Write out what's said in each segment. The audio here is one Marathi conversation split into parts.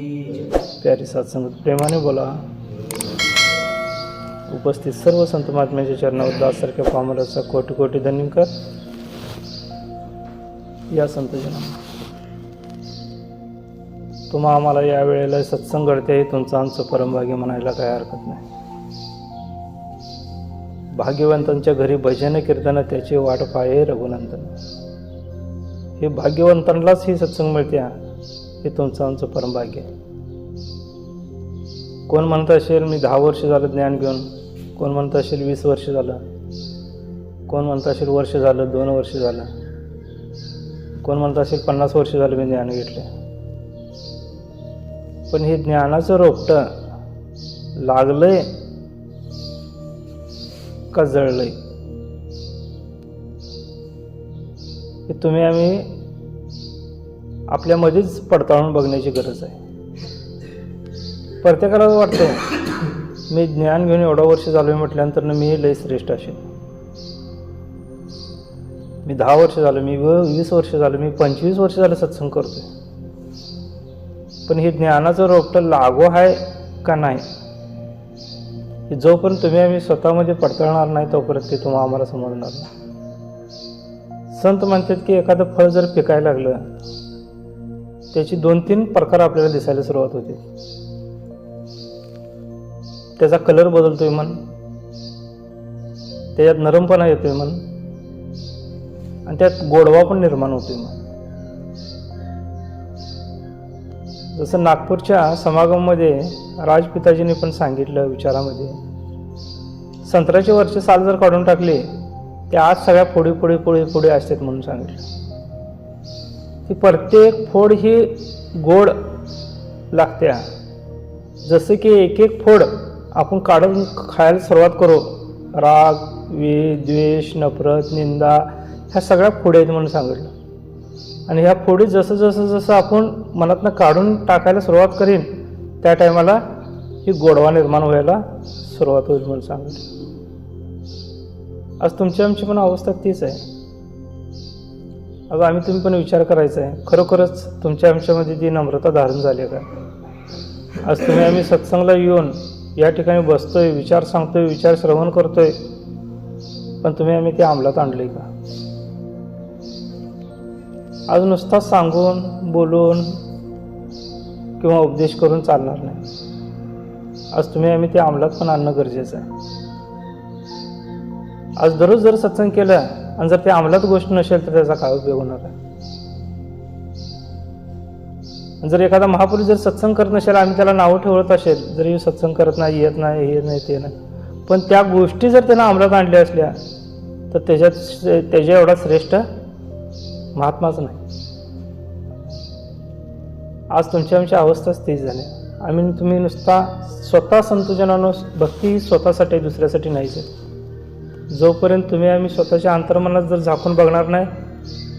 प्यारी सत्संगत प्रेमाने बोला. उपस्थित सर्व संत महात्म्याच्या चरणावर दासारख्या पामराचा कोटी कोटी धन्यवाद. या संतजना तुम्हा आम्हाला या वेळेला सत्संग घडते, तुमचं आमचं परमभाग्य म्हणायला काही हरकत नाही. भाग्यवंतांच्या घरी भजन कीर्तन त्याची वाट पाहे रघुनंदन. हे भाग्यवंतांनाच ही सत्संग मिळते, हे तुमचं आमचं परमभाग्य. कोण म्हणत असेल मी 10 वर्ष झालं ज्ञान घेऊन, कोण म्हणत असेल 20 वर्ष झालं, कोण म्हणत असेल वर्ष झालं, 2 वर्ष झालं, कोण म्हणत असेल 50 वर्ष झालं मी ज्ञान घेतलं. पण हे ज्ञानाचं रोपटं लागलंय का जळलंय हे तुम्ही आम्ही आपल्यामध्येच पडताळून बघण्याची गरज आहे. प्रत्येकाला वाटतं मी ज्ञान घेऊन एवढं वर्ष झालो आहे म्हटल्यानंतर मी लय श्रेष्ठ असेल. मी 10 वर्ष झालं, मी 20 वर्ष झालं, मी 25 वर्ष झालं सत्संग करतोय. पण हे ज्ञानाचं रोपटं लागू आहे का नाही हे जोपर्यंत तुम्ही आम्ही स्वतःमध्ये पडताळणार नाही तोपर्यंत ते तुम्हाला आम्हाला समजणार नाही. संत म्हणतात की एखादं फळ जर पिकायला लागलं त्याची 2-3 प्रकार आपल्याला दिसायला सुरुवात होते. त्याचा कलर बदलतोय मन, त्याच्यात नरमपणा येतोय मन, आणि त्यात गोडवा पण निर्माण होतोय मन. जसं नागपूरच्या समागममध्ये राजपिताजींनी पण सांगितलं विचारामध्ये, संत्र्याचे वरचे साल जर काढून टाकले ते आज सगळ्या फोडी फोडी फोडी फोडी असतात म्हणून सांगितलं. ती प्रत्येक फोड ही गोड लागते. जसं की एक एक फोड आपण काढून खायला सुरुवात करू, राग, द्वेष, नफरत, निंदा ह्या सगळ्या फोडी आहेत म्हणून सांगितलं. आणि ह्या फोडी जसं जसं जसं आपण मनातनं काढून टाकायला सुरुवात करीन त्या टायमाला ही गोडवा निर्माण व्हायला सुरुवात होईल म्हणून सांगितलं. आज तुमची आमची पण अवस्था तीच आहे. आज आम्ही तुम्ही पण विचार करायचा आहे, खरोखरच तुमच्या आमच्यामध्ये ती नम्रता धारण झाली आहे का? आज तुम्ही आम्ही सत्संगला येऊन या ठिकाणी बसतोय, विचार सांगतोय, विचार श्रवण करतोय, पण तुम्ही आम्ही ते अंमलात आणले का? आज नुसता सांगून बोलून किंवा उपदेश करून चालणार नाही. आज तुम्ही आम्ही ते अंमलात पण आणणं गरजेचं आहे. आज दररोज जर सत्संग केलं आणि जर ते अंमलात गोष्ट नसेल तर त्याचा काय उपयोग होणार आहे? जर एखादा महापुरुष जर सत्संग करत नसेल, आम्ही त्याला नावं ठेवत असेल, जरी सत्संग करत नाही, येत नाही, हे नाही, ते नाही, पण त्या गोष्टी जर त्यांना अंमलात आणल्या असल्या तर त्याच्या एवढा श्रेष्ठ महात्माच नाही. आज तुमची आमची अवस्थाच तीच झाली. आम्ही तुम्ही नुसता स्वतः संतजनानं भक्ती स्वतःसाठी दुसऱ्यासाठी नाहीच आहे. जोपर्यंत तुम्ही आम्ही स्वतःच्या अंतर्मनात जर झाकून बघणार नाही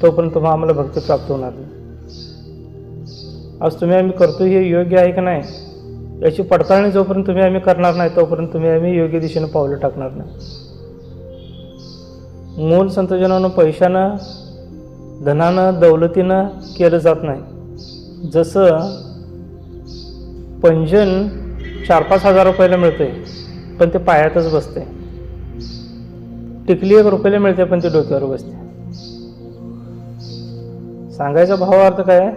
तोपर्यंत तुम्हाला आम्हाला भक्ती प्राप्त होणार नाही. आज तुम्ही आम्ही करतो हे योग्य आहे का नाही याची पडताळणी जोपर्यंत तुम्ही आम्ही करणार नाही तोपर्यंत तुम्ही आम्ही योग्य दिशेने पावलं टाकणार नाही. मूल संतजनानं पैशानं, धनानं, दौलतीनं केलं जात नाही. जसं पंजन 4-5 हजार रुपयाला मिळते पण ते पायातच बसते, टिकली 1 रुपयाला मिळते पण ते डोक्यावर बसते. सांगायचा भावार्थ काय,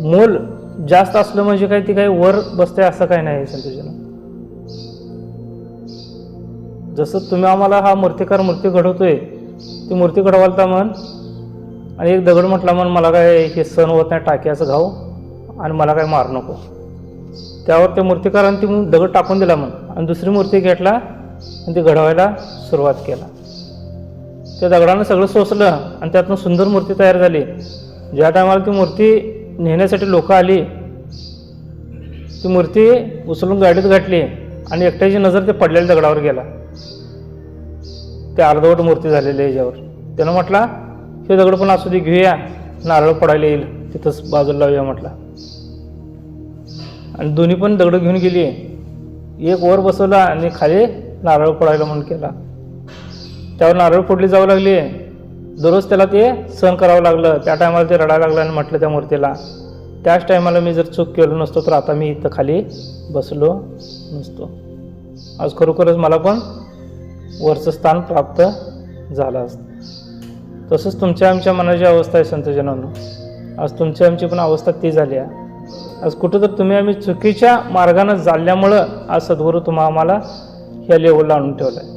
मूल जास्त असलं म्हणजे काय ती काही वर बसते असं काही नाही. संतोषाला जसं तुम्ही आम्हाला हा मूर्तिकार मूर्ती घडवतोय, ती मूर्ती घडवालता मन आणि एक दगड म्हटला मन मला काय हे सण होत नाही, टाक्याचं घाव आणि मला काय मार नको. त्यावर त्या मूर्तिकाराने ती दगड टाकून दिला मन आणि दुसरी मूर्ती घेतला आणि ती घडवायला सुरुवात केला. त्या दगडानं सगळं सोसलं आणि त्यातनं सुंदर मूर्ती तयार झाली. ज्या टायमाला ती मूर्ती नेण्यासाठी लोक आली, ती मूर्ती उचलून गाडीत घातली आणि एकट्याची नजर ते पडलेल्या दगडावर गेला. ते अर्धवट मूर्ती झालेली आहे. याच्यावर त्यानं म्हटला हे दगड पण असू दे, घेऊया, नारळ पडायला येईल, तिथंच बाजूला लावूया म्हटला. आणि दोन्ही पण दगड घेऊन गेली. एक वर बसवला आणि खाली नारळ पडायला म्हणून केला. त्यावर नारळ फोडली जाऊ लागली. दररोज त्याला ते सहन करावं लागलं. त्या टायमाला ते रडायला लागलं आणि म्हटलं त्या मूर्तीला त्याच टायमाला मी जर चूक केलो नसतो तर आता मी इथं खाली बसलो नसतो. आज खरोखरच मला पण वरचं स्थान प्राप्त झालं असतं. तसंच तुमच्या आमच्या मनाची अवस्था आहे संतजनांनो. आज तुमची आमची पण अवस्था ती झाली आहे. आज कुठं तर तुम्ही आम्ही चुकीच्या मार्गानं चालल्यामुळं आज सद्गुरू आम्हाला ह्या लेवलला आणून ठेवलं आहे.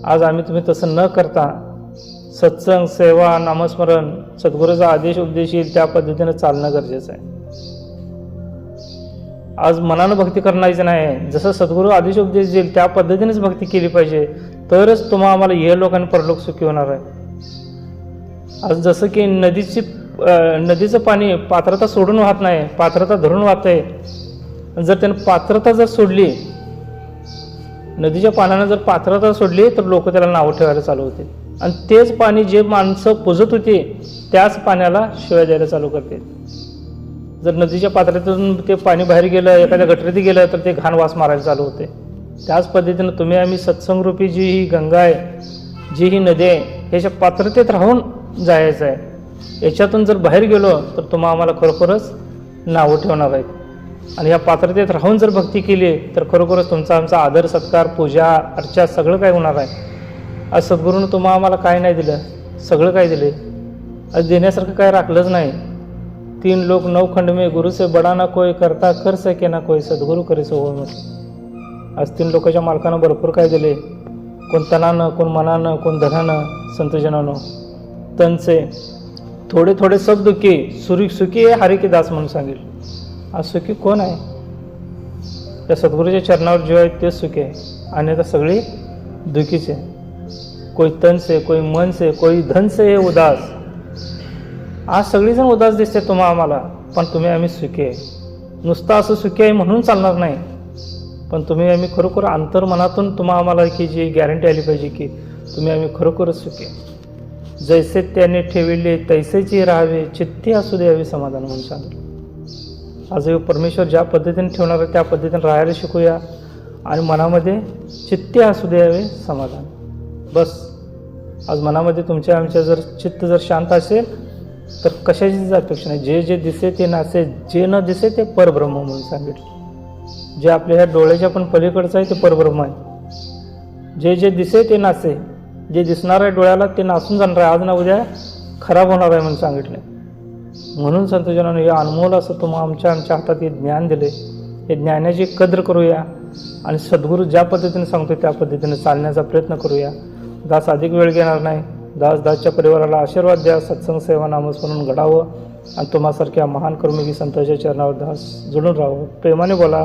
आज आम्ही तुम्ही तसं न करता सत्संग, सेवा, नामस्मरण, सद्गुरूचा आदेश उपदेश येईल त्या पद्धतीनं चालणं गरजेचं आहे. आज मनानं भक्ती करण्याचं नाही, जसं सद्गुरू आदेश उपदेश देईल त्या पद्धतीनेच भक्ती केली पाहिजे, तरच आम्हाला हे लोक आणि परलोक सुखी होणार आहे. आज जसं की नदीचं पाणी पात्रता सोडून वाहत नाही, पात्रता धरून वाहत आहे. जर त्यानं पात्रता जर सोडली, नदीच्या पाण्यानं जर पात्रता सोडली तर लोक त्याला नावं ठेवायला चालू होते आणि तेच पाणी जे माणसं पुजत होते त्याच पाण्याला शिव्या द्यायला चालू करते. जर नदीच्या पात्रातून ते पाणी बाहेर गेलं, एखाद्या गटरीत गेलं तर ते घाण वास मारायला चालू होते. त्याच पद्धतीनं तुम्ही आम्ही सत्संगरूपी जी ही गंगा आहे, जी ही नदी आहे, ह्याच्या पात्रतेत राहून जायचं आहे. याच्यातून जर बाहेर गेलो तर आम्हाला खरोखरच नावं ठेवणार आहेत. आणि या पात्रतेत राहून जर भक्ती केली तर खरोखरच तुमचा आमचा आदर सत्कार, पूजा अर्चा सगळं काय होणार आहे. आज सद्गुरूनं आम्हाला काय नाही दिलं, सगळं काय दिले. आज देण्यासारखं काय राखलंच नाही. 3 लोक 9 खंड में गुरु से बडा ना कोई, करता कर सके ना कोई, सद्गुरू करे सो होय. आज 3 लोकांच्या मालकानं भरपूर काय दिले. कोण तनानं, कोण मनानं, कोण धनानं. संतजनानं तन से थोडे थोडे सब दुखी, सुखी आहे हरी के दास म्हणून सांगितलं. आज सुखी कोण आहे? त्या सद्गुरूच्या चरणावर जो आहे तेच सुखी आहे, आणि आता सगळी दुखीचे. कोई तन से, कोई मन से, कोई धन से है उदास. आज सगळीजण उदास दिसते आम्हाला, पण तुम्ही आम्ही सुखी आहे. नुसतं असं सुखी आहे म्हणून चालणार नाही, पण तुम्ही आम्ही खरोखर अंतर्मनातून आम्हाला की जी गॅरंटी आली पाहिजे की तुम्ही आम्ही खरोखरच सुखी आहे. जैसे त्याने ठेविले तैसेची राहावे, चित्ती असू द्यावे समाधान म्हणून सांगितलं. आज परमेश्वर ज्या पद्धतीने ठेवणार आहे त्या पद्धतीने राहायला शिकूया आणि मनामध्ये चित्ती असू द्यावे समाधान. बस आज मनामध्ये तुमच्या आमच्या जर चित्त जर शांत असेल तर कशाचीच अपेक्षा नाही. जे जे दिसे ते नासे, जे न दिसे ते परब्रह्म म्हणून सांगितलं. जे आपल्या ह्या डोळ्याच्या पण पलीकडचं आहे ते परब्रह्म आहे. जे जे दिसे ते नासे, जे दिसणार आहे डोळ्याला ते नासून जाणार आहे, आज ना उद्या खराब होणार आहे म्हणून सांगितलं. म्हणून संतजनानं हे अनमोल असं आमच्या हातात हे ज्ञान दिले. हे ज्ञानाची कद्र करूया आणि सद्गुरू ज्या पद्धतीने सांगतो त्या पद्धतीने चालण्याचा प्रयत्न करूया. दास अधिक वेळ घेणार नाही. दासच्या परिवाराला आशीर्वाद द्या. सत्संग, सेवा, नामस्मरण घडावं आणि तुम्हासारख्या महान कर्मयोगी संतांच्या चरणावर दास जुळून राहावं. प्रेमाने बोला.